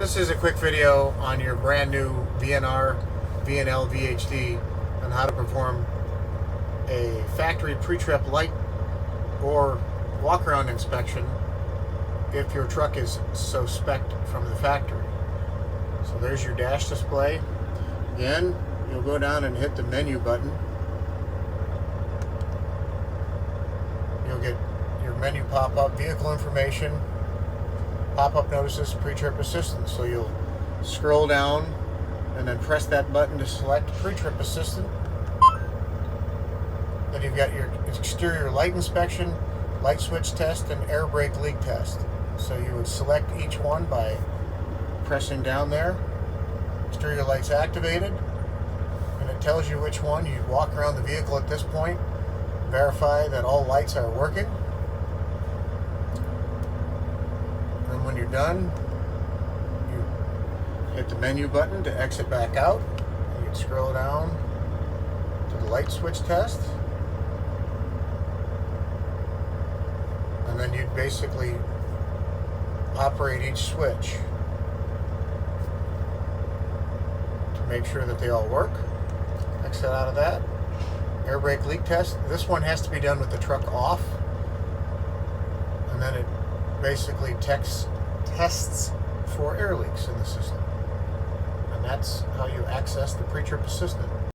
This is a quick video on your brand new VNR, VNL, VHD on how to perform a factory pre-trip light or walk-around inspection if your truck is so spec'd from the factory. So there's your dash display. Again, you'll go down and hit the menu button. You'll get your menu pop up, vehicle information, pop-up notices, pre-trip assistance. So you'll scroll down and then press that button to select pre-trip assistant. Then you've got your exterior light inspection, light switch test, and air brake leak test. So you would select each one by pressing down there. Exterior lights activated, and it tells you which one. You walk around the vehicle at this point, verify that all lights are working. And when you're done, you hit the menu button to exit back out. You can scroll down to the light switch test. And then you'd basically operate each switch to make sure that they all work. Exit out of that. Air brake leak test. This one has to be done with the truck off. And then it basically tests for air leaks in the system. And that's how you access the pre-trip assistant.